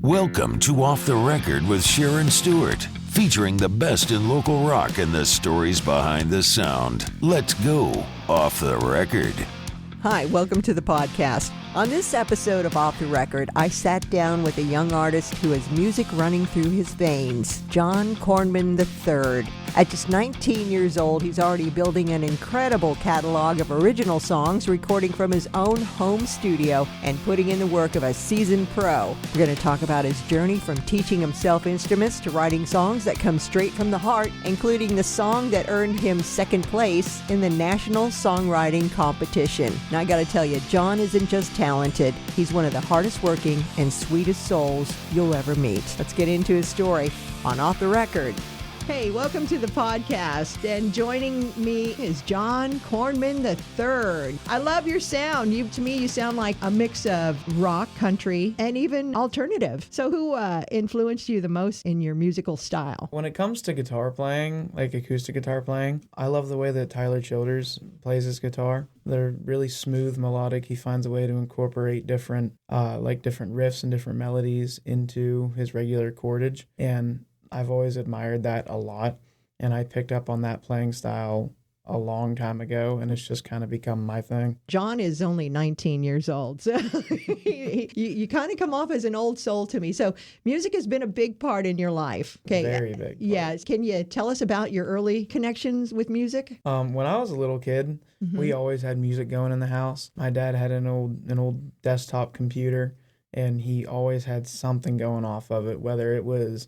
Welcome to Off the Record with Sharon Stewart, featuring the best in local rock and the stories behind the sound. Let's go Off the Record. Hi, welcome to the podcast. On this episode of Off the Record, I sat down with a young artist who has music running through his veins, John Cornman III. At just 19 years old, he's already building an incredible catalog of original songs, recording from his own home studio and putting in the work of a seasoned pro. We're going to talk about his journey from teaching himself instruments to writing songs that come straight from the heart, including the song that earned him second place in the National Songwriting Competition. Now, I got to tell you, John isn't just talented. He's one of the hardest working and sweetest souls you'll ever meet. Let's get into his story on Off the Record. Hey, welcome to the podcast, and joining me is John Cornman III. I love your sound. To me, you sound like a mix of rock, country, and even alternative. So who influenced you the most in your musical style? When it comes to guitar playing, like acoustic guitar playing, I love the way that Tyler Childers plays his guitar. They're really smooth, melodic. He finds a way to incorporate different riffs and different melodies into his regular chordage, and I've always admired that a lot, and I picked up on that playing style a long time ago, and it's just kind of become my thing. John is only 19 years old, so you kind of come off as an old soul to me. So music has been a big part in your life. Okay, very big part. Yeah. Can you tell us about your early connections with music? When I was a little kid, we always had music going in the house. My dad had an old desktop computer, and he always had something going off of it, whether it was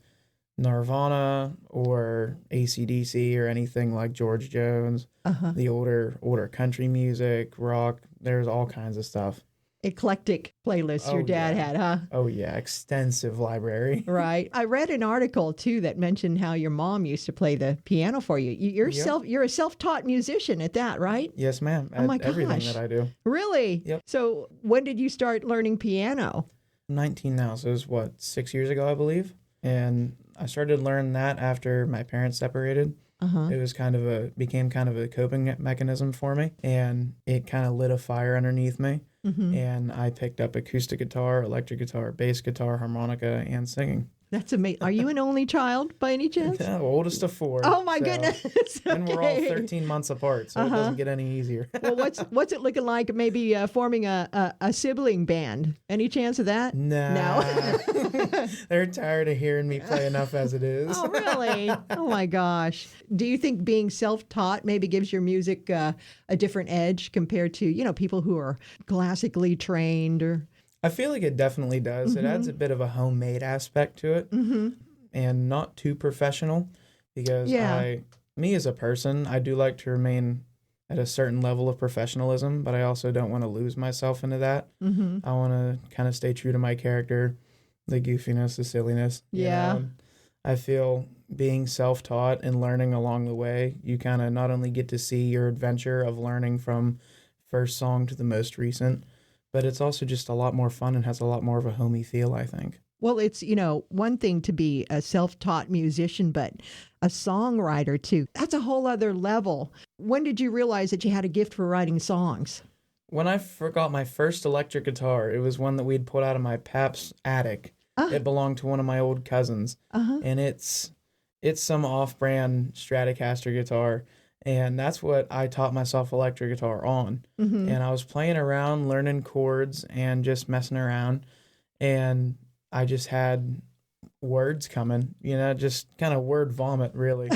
Nirvana or AC/DC or anything like George Jones, the older country music, rock. There's all kinds of stuff. Eclectic playlist your dad had, huh? Oh, yeah. Extensive library. Right. I read an article, too, that mentioned how your mom used to play the piano for you. You're a self-taught musician at that, right? Yes, ma'am. Oh, my gosh. Everything that I do. Really? Yep. So when did you start learning piano? 19 now, so it was, 6 years ago, I believe. And I started learning that after my parents separated. It was became kind of a coping mechanism for me, and it kind of lit a fire underneath me. And I picked up acoustic guitar, electric guitar, bass guitar, harmonica, and singing. That's amazing. Are you an only child by any chance? Yeah, oldest of four. Oh, my goodness. Okay. And we're all 13 months apart, so it doesn't get any easier. Well, what's it looking like maybe forming a sibling band? Any chance of that? No. They're tired of hearing me play enough as it is. Oh, really? Oh, my gosh. Do you think being self-taught maybe gives your music a different edge compared to, people who are classically trained or... I feel like it definitely does. It adds a bit of a homemade aspect to it, and not too professional, because me as a person, I do like to remain at a certain level of professionalism, but I also don't want to lose myself into that. I want to kind of stay true to my character, the goofiness, the silliness. Yeah. I feel being self-taught and learning along the way, you kind of not only get to see your adventure of learning from first song to the most recent, but it's also just a lot more fun and has a lot more of a homey feel, I think. Well, it's, one thing to be a self-taught musician, but a songwriter too. That's a whole other level. When did you realize that you had a gift for writing songs? When I got my first electric guitar, it was one that we'd pulled out of my pap's attic. It belonged to one of my old cousins. And it's some off-brand Stratocaster guitar. And that's what I taught myself electric guitar on. And I was playing around, learning chords, and just messing around. And I just had words coming, just kind of word vomit, really.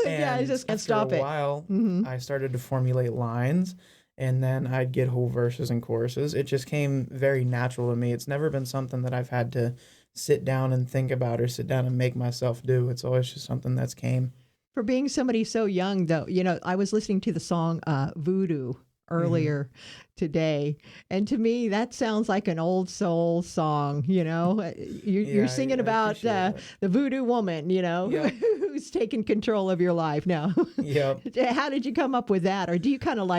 And I just can't stop it. After a while, I started to formulate lines, and then I'd get whole verses and choruses. It just came very natural to me. It's never been something that I've had to sit down and think about or sit down and make myself do. It's always just something that's came. For being somebody so young, though, I was listening to the song Voodoo earlier today, and to me, that sounds like an old soul song, You're singing about the voodoo woman, who's taking control of your life now. Yep. How did you come up with that? Or do you kind of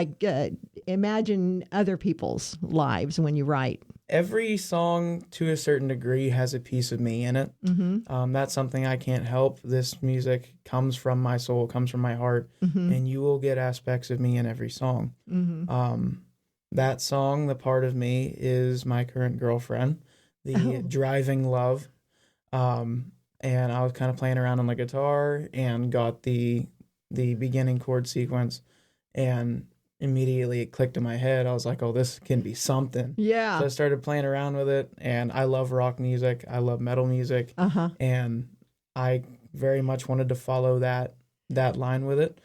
imagine other people's lives when you write? Every song, to a certain degree, has a piece of me in it. That's something I can't help. This music comes from my soul, comes from my heart, and you will get aspects of me in every song. That song, the part of me, is my current girlfriend, the driving love And I was kind of playing around on the guitar and got the beginning chord sequence, and immediately it clicked in my head. I was like, oh, this can be something. Yeah. So I started playing around with it, and I love rock music. I love metal music. And I very much wanted to follow that line with it.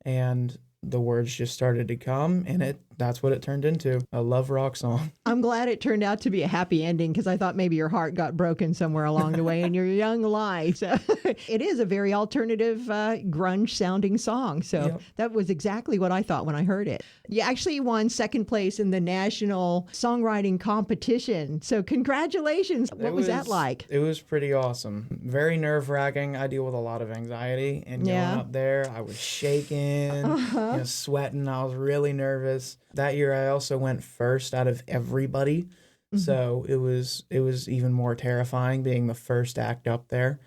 And the words just started to come, and that's what it turned into, a love rock song. I'm glad it turned out to be a happy ending, because I thought maybe your heart got broken somewhere along the way in your young life. So it is a very alternative, grunge sounding song. So that was exactly what I thought when I heard it. You actually won second place in the national songwriting competition. So congratulations. What was that like? It was pretty awesome. Very nerve-wracking. I deal with a lot of anxiety, and going up there, I was shaking, sweating. I was really nervous. That year, I also went first out of everybody, so it was even more terrifying being the first act up there.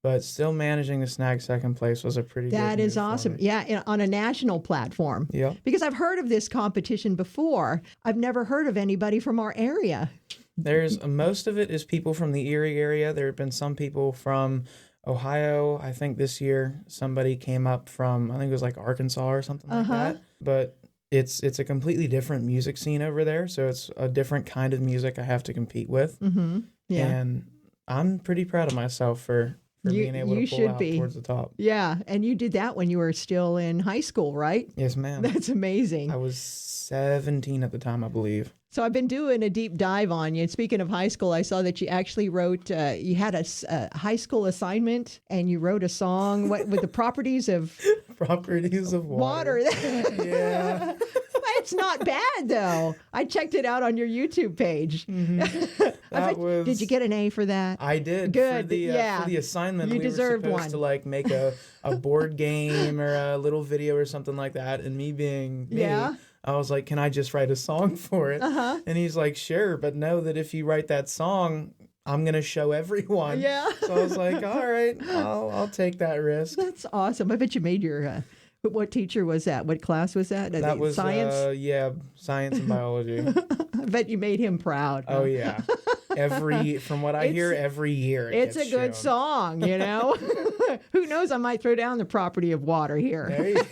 But still managing to snag second place was a pretty good That is awesome. Yeah, on a national platform. Yeah. Because I've heard of this competition before. I've never heard of anybody from our area. There's most of it is people from the Erie area. There have been some people from Ohio. I think this year somebody came up from, I think it was like Arkansas or something like that. But it's a completely different music scene over there, so it's a different kind of music I have to compete with. Yeah. And I'm pretty proud of myself for being able to pull out towards the top. Yeah, and you did that when you were still in high school, right? Yes, ma'am. That's amazing. I was 17 at the time, I believe. So I've been doing a deep dive on you. And speaking of high school, I saw that you actually wrote, you had a high school assignment, and you wrote a song with the properties of... Properties of water. Yeah. It's not bad, though. I checked it out on your YouTube page. Did you get an A for that? I did. Good. For the assignment, we were supposed to like make a board game or a little video or something like that. And me being me, I was like, can I just write a song for it? And he's like, sure, but know that if you write that song, I'm going to show everyone. Yeah. So I was like, all right, I'll take that risk. That's awesome. I bet you made your... what teacher was that? What class was that? That was science. Science and biology. I bet you made him proud. Oh yeah. From what I hear, every year it's a good song. You know. Who knows? I might throw down the property of water here. There you go.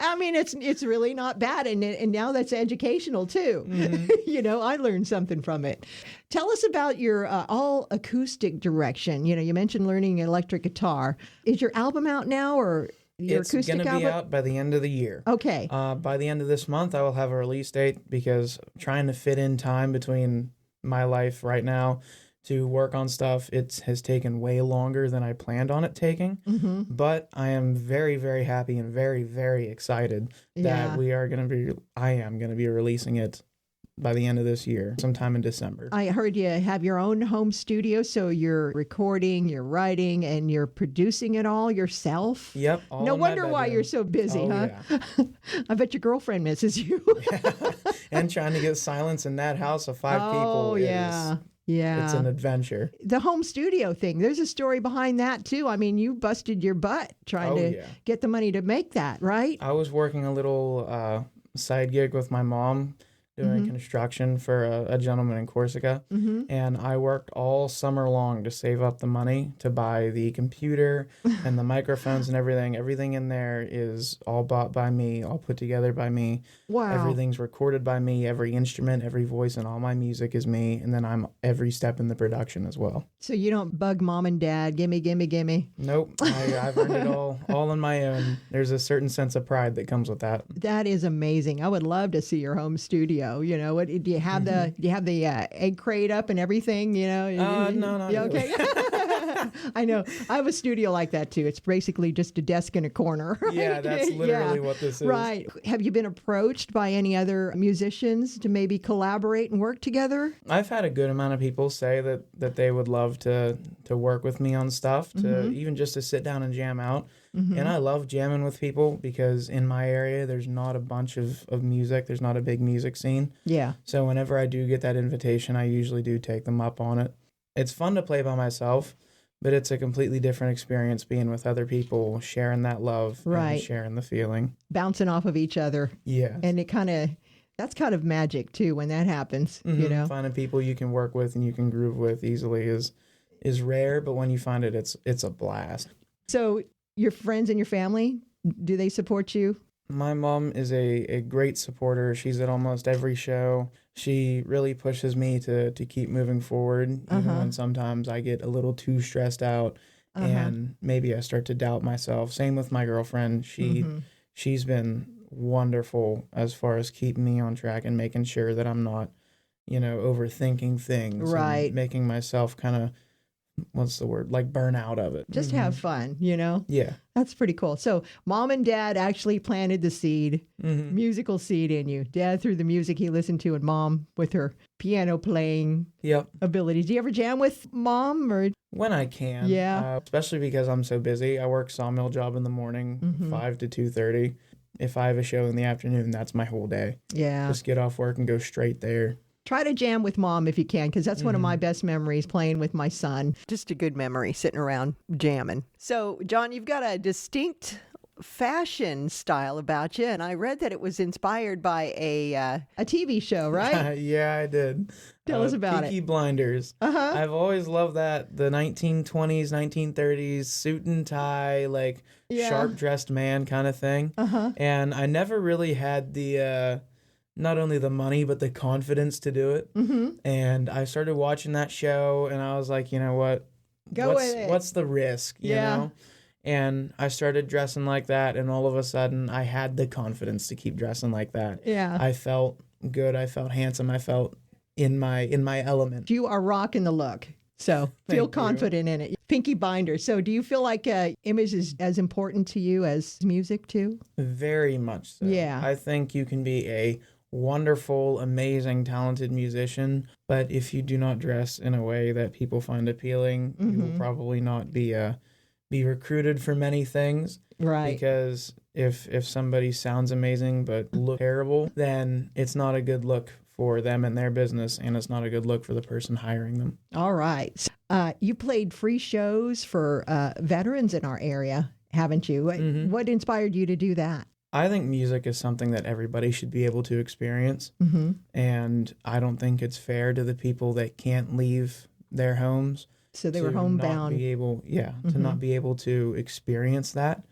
I mean, it's really not bad, and now that's educational too. You know, I learned something from it. Tell us about your all acoustic direction. You know, you mentioned learning electric guitar. Is your album out now, or? It's going to be out by the end of the year. Okay. By the end of this month, I will have a release date, because trying to fit in time between my life right now to work on stuff, it has taken way longer than I planned on it taking. But I am very, very happy and very, very excited that I am going to be releasing it by the end of this year, sometime in December. I heard you have your own home studio, so you're recording, you're writing, and you're producing it all yourself? Yep. No wonder why you're so busy, huh? Yeah. I bet your girlfriend misses you. And trying to get silence in that house of 5 people yeah. It's an adventure. The home studio thing, there's a story behind that, too. I mean, you busted your butt trying to get the money to make that, right? I was working a little side gig with my mom, doing construction for a gentleman in Corsica. And I worked all summer long to save up the money to buy the computer and the microphones and everything. Everything in there is all bought by me, all put together by me. Wow. Everything's recorded by me. Every instrument, every voice, and all my music is me. And then I'm every step in the production as well. So you don't bug mom and dad, gimme, gimme, gimme? Nope. I've earned it all on my own. There's a certain sense of pride that comes with that. That is amazing. I would love to see your home studio. You know, what, do you have the egg crate up and everything? You know, no, not really. Okay. I know. I have a studio like that too. It's basically just a desk in a corner. Right? Yeah, that's literally what this is. Right. Have you been approached by any other musicians to maybe collaborate and work together? I've had a good amount of people say that they would love to work with me on stuff, to even just to sit down and jam out. And I love jamming with people, because in my area, there's not a bunch of music. There's not a big music scene. Yeah. So whenever I do get that invitation, I usually do take them up on it. It's fun to play by myself, but it's a completely different experience being with other people, sharing that love, and sharing the feeling. Bouncing off of each other. Yeah. And that's kind of magic too when that happens, you know. Finding people you can work with and you can groove with easily is is rare, but when you find it, it's a blast. So your friends and your family, do they support you? My mom is a great supporter. She's at almost every show. She really pushes me to keep moving forward, even when sometimes I get a little too stressed out and maybe I start to doubt myself. Same with my girlfriend. She's been wonderful as far as keeping me on track and making sure that I'm not, overthinking things. Right. And making myself kind of, what's the word, like burn out of it. Just have fun, Yeah. That's pretty cool. So mom and dad actually planted the seed, musical seed in you. Dad through the music he listened to, and mom with her piano playing abilities. Do you ever jam with mom or? When I can. Yeah. Especially because I'm so busy. I work sawmill job in the morning, 5 to 2:30. If I have a show in the afternoon, that's my whole day. Yeah. Just get off work and go straight there. Try to jam with mom if you can, because that's one of my best memories, playing with my son. Just a good memory, sitting around jamming. So, John, you've got a distinct fashion style about you, and I read that it was inspired by a TV show, right? Yeah, I did. Tell us about Peaky it. Blinders. I've always loved that, the 1920s, 1930s, suit and tie, like sharp-dressed man kind of thing. And I never really had the... not only the money, but the confidence to do it. And I started watching that show, and I was like, you know what? What's the risk, you know? And I started dressing like that, and all of a sudden, I had the confidence to keep dressing like that. Yeah. I felt good. I felt handsome. I felt in my element. You are rocking the look. So feel confident in it. Pinky Binder. So do you feel like image is as important to you as music, too? Very much so. Yeah. I think you can be a wonderful, amazing, talented musician, but if you do not dress in a way that people find appealing, you will probably not be recruited for many things. Right. Because if somebody sounds amazing but look terrible, then it's not a good look for them and their business, and it's not a good look for the person hiring them. All right. You played free shows for veterans in our area, haven't you? What inspired you to do that? I think music is something that everybody should be able to experience. And I don't think it's fair to the people that can't leave their homes. So they were homebound. To not be able to experience that.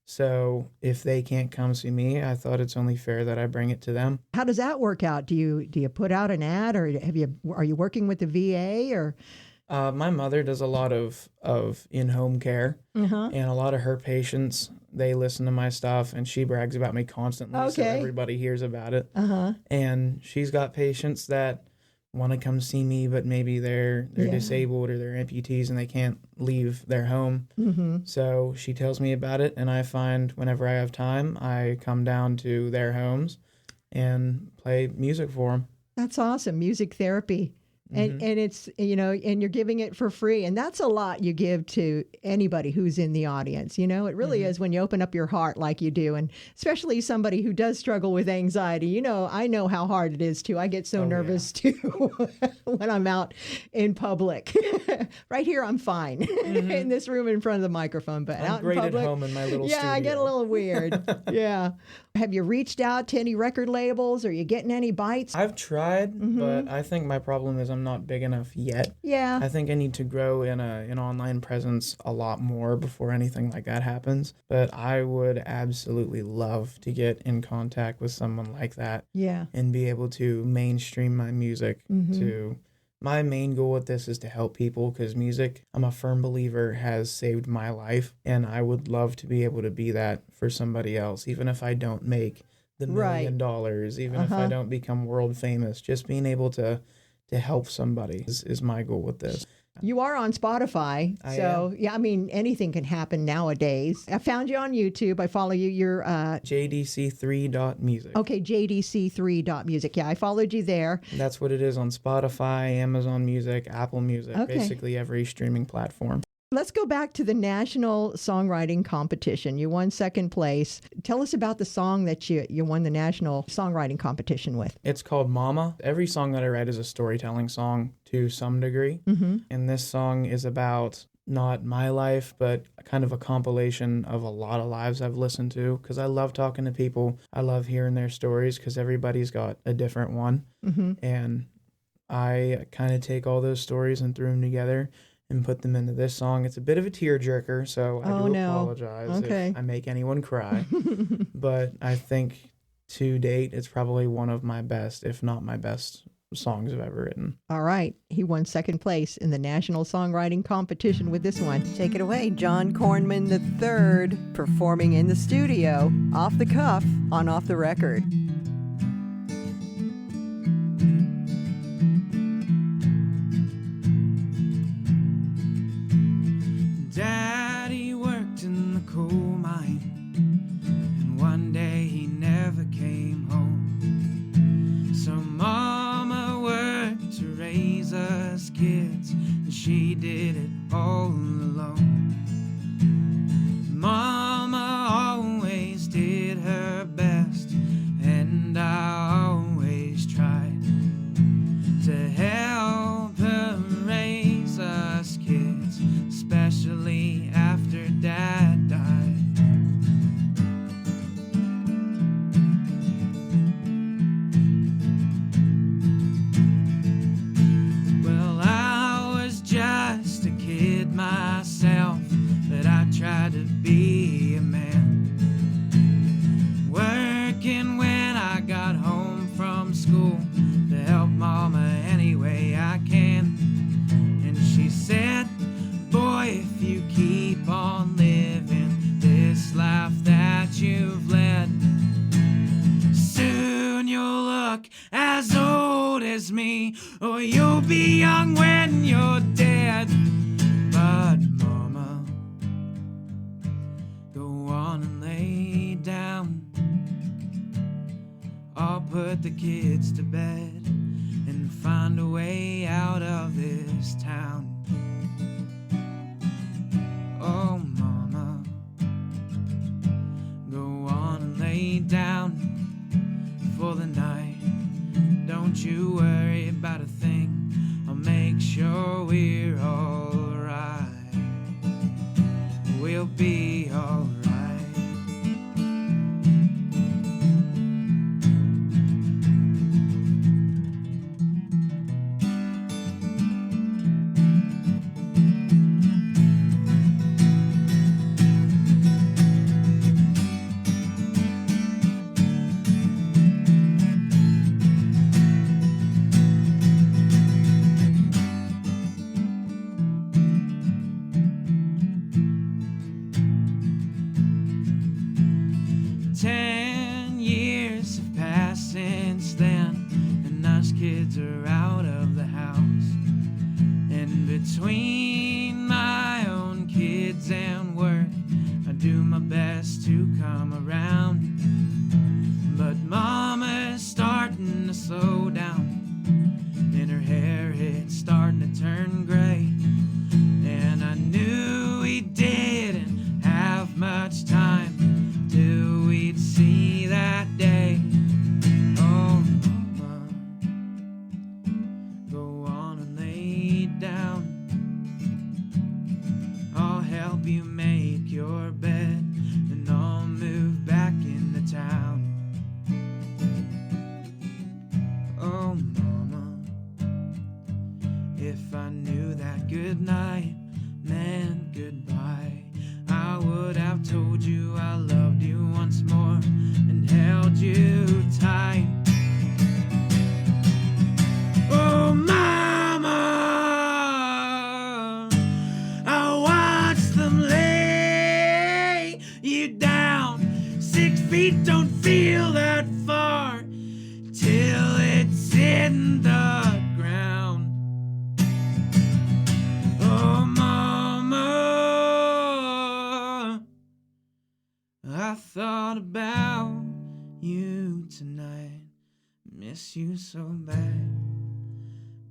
So if they can't come see me, I thought it's only fair that I bring it to them. How does that work out? Do you put out an ad, or are you working with the VA or? My mother does a lot of in-home care, and a lot of her patients, they listen to my stuff, and she brags about me constantly, so everybody hears about it. And she's got patients that want to come see me, but maybe they're disabled or they're amputees and they can't leave their home. So she tells me about it, and I find whenever I have time, I come down to their homes and play music for them. That's awesome. Music therapy. And it's, and you're giving it for free. And that's a lot you give to anybody who's in the audience. It really is when you open up your heart like you do. And especially somebody who does struggle with anxiety. I know how hard it is too. I get so nervous too when I'm out in public. Right here, I'm fine in this room in front of the microphone. But I'm out great in public, at home in my little studio. I get a little weird. Have you reached out to any record labels? Are you getting any bites? I've tried, but I think my problem is I'm not big enough yet. Yeah. I think I need to grow in an online presence a lot more before anything like that happens. But I would absolutely love to get in contact with someone like that. Yeah. And be able to mainstream my music to... My main goal with this is to help people, because music, I'm a firm believer, has saved my life, and I would love to be able to be that for somebody else, even if I don't make the $1 million, even if I don't become world famous. Just being able to help somebody is my goal with this. You are on Spotify, anything can happen nowadays. I found you on YouTube. I follow you. You're JDC3.music. Okay, JDC3.music. Yeah, I followed you there. That's what it is on Spotify, Amazon Music, Apple Music, basically every streaming platform. Let's go back to the National Songwriting Competition. You won second place. Tell us about the song that you won the National Songwriting Competition with. It's called Mama. Every song that I write is a storytelling song to some degree. And this song is about not my life, but kind of a compilation of a lot of lives I've listened to, because I love talking to people. I love hearing their stories, because everybody's got a different one. And I kind of take all those stories and threw them together and put them into this song. It's a bit of a tearjerker, so I do apologize if I make anyone cry. But I think to date, it's probably one of my best, if not my best, songs I've ever written. All right. He won second place in the National Songwriting Competition with this one. Take it away, John Cornman III, performing in the studio, off the cuff, on Off the Record. Daddy worked in the coal mine, and one day he never came home. So Mama worked to raise us kids, and she did it all alone. Mama always did her best, and I always tried to help her raise us kids, especially after Dad died. Well, I was just a kid myself, but I tried to be a man, working when I got home from school to help Mama any way I can. And she said, boy, if you keep on living this life that you've led, soon you'll look as old as me, or you'll be young when you're dead. But Mama, go on and lay down. I'll put the kids to bed and find a way out of this town. Oh, Mama, go on and lay down for the night. Don't you worry about a thing, I'll make sure we're alright. We'll be alright. Kids are out of the house, and between my own kids and work, I do my best to come around. But Mama's starting to slow down, and her hair it's starting to turn gray, and I knew we didn't have much time till we'd see that day. You make your bed, and I'll move back into town. Oh, Mama, if I knew that good night meant goodbye, I would have told you I loved you once more and held you tight. Oh, Mama, don't feel that far till it's in the ground. Oh, Mama, I thought about you tonight. Miss you so bad,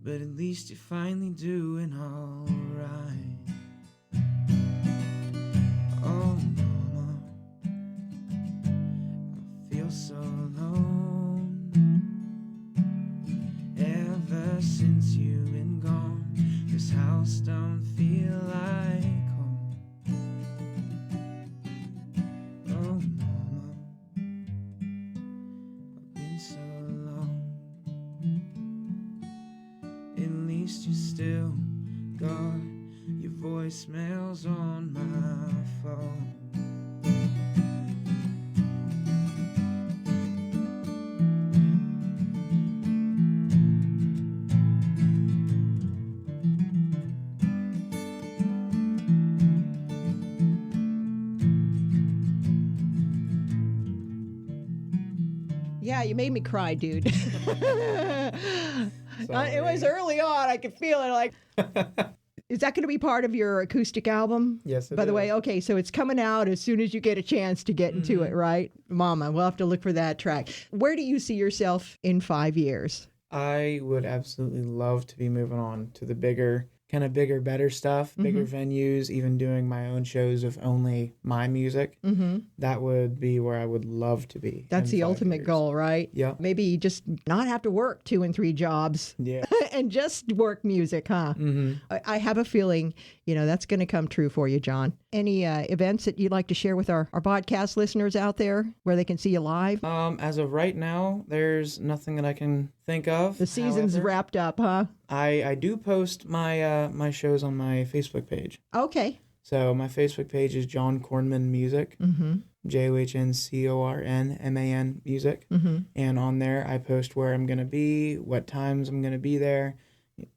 but at least you're finally doing all right. Oh, so alone ever since you've been gone. This house don't feel like home. Oh, Mama, I've been so alone. At least you still got your voicemail's on my phone. Yeah, you made me cry, dude. It was early on. I could feel it. Like, is that going to be part of your acoustic album? Yes, it By the is. way, okay, so it's coming out as soon as you get a chance to get into it, right? Mama, we'll have to look for that track. Where do you see yourself in 5 years? I would absolutely love to be moving on to the bigger, better stuff, bigger venues, even doing my own shows of only my music. That would be where I would love to be. That's in the 5 ultimate years. goal, right? Yeah. Maybe just not have to work 2 and 3 jobs. Yeah. And just work music, huh? I have a feeling, that's going to come true for you, John. Any events that you'd like to share with our podcast listeners out there where they can see you live? As of right now, there's nothing that I can think of. The season's However, wrapped up, huh? I do post my my shows on my Facebook page. Okay. So my Facebook page is John Cornman Music, JohnCornman Music, and on there I post where I'm gonna be, what times I'm gonna be there.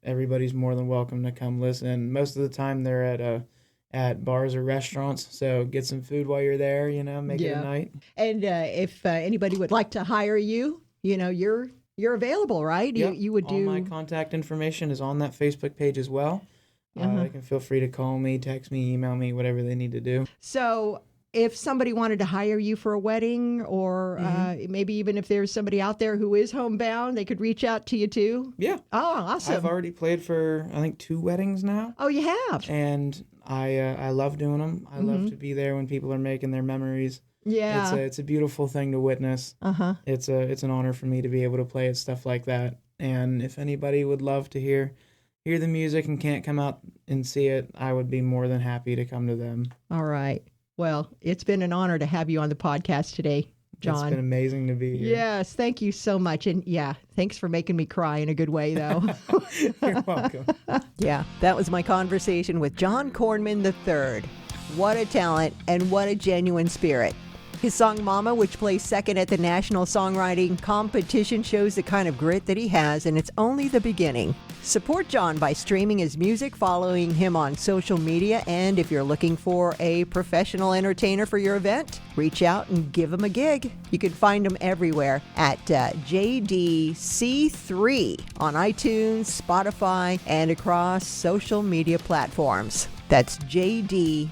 Everybody's more than welcome to come listen. Most of the time they're at bars or restaurants, so get some food while you're there. Make it a night. And if anybody would like to hire you, you're available, right? Yep. You would do. All my contact information is on that Facebook page as well. They can feel free to call me, text me, email me, whatever they need to do. So if somebody wanted to hire you for a wedding, or maybe even if there's somebody out there who is homebound, they could reach out to you too? Yeah. Oh, awesome. I've already played for, I think, 2 weddings now. Oh, you have? And I love doing them. I love to be there when people are making their memories. Yeah. It's a beautiful thing to witness. It's an honor for me to be able to play at stuff like that. And if anybody would love to hear the music and can't come out and see it, I would be more than happy to come to them. All right. Well, it's been an honor to have you on the podcast today, John. It's been amazing to be here. Yes, thank you so much. And yeah, thanks for making me cry in a good way, though. You're welcome. Yeah, that was my conversation with John Cornman III. What a talent and what a genuine spirit. His song Mama, which placed second at the National Songwriting Competition, shows the kind of grit that he has, and it's only the beginning. Support John by streaming his music, following him on social media, and if you're looking for a professional entertainer for your event, reach out and give him a gig. You can find him everywhere at JDC3 on iTunes, Spotify, and across social media platforms. That's JDC3.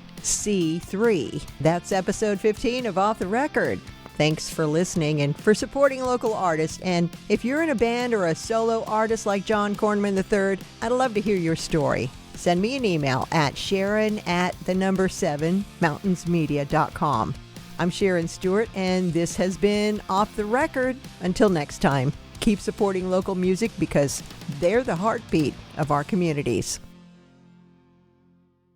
That's episode 15 of Off the Record. Thanks for listening and for supporting local artists. And if you're in a band or a solo artist like John Cornman III, I'd love to hear your story. Send me an email at sharon@7mountainsmedia.com. I'm Sharon Stewart, and this has been Off the Record. Until next time, keep supporting local music because they're the heartbeat of our communities.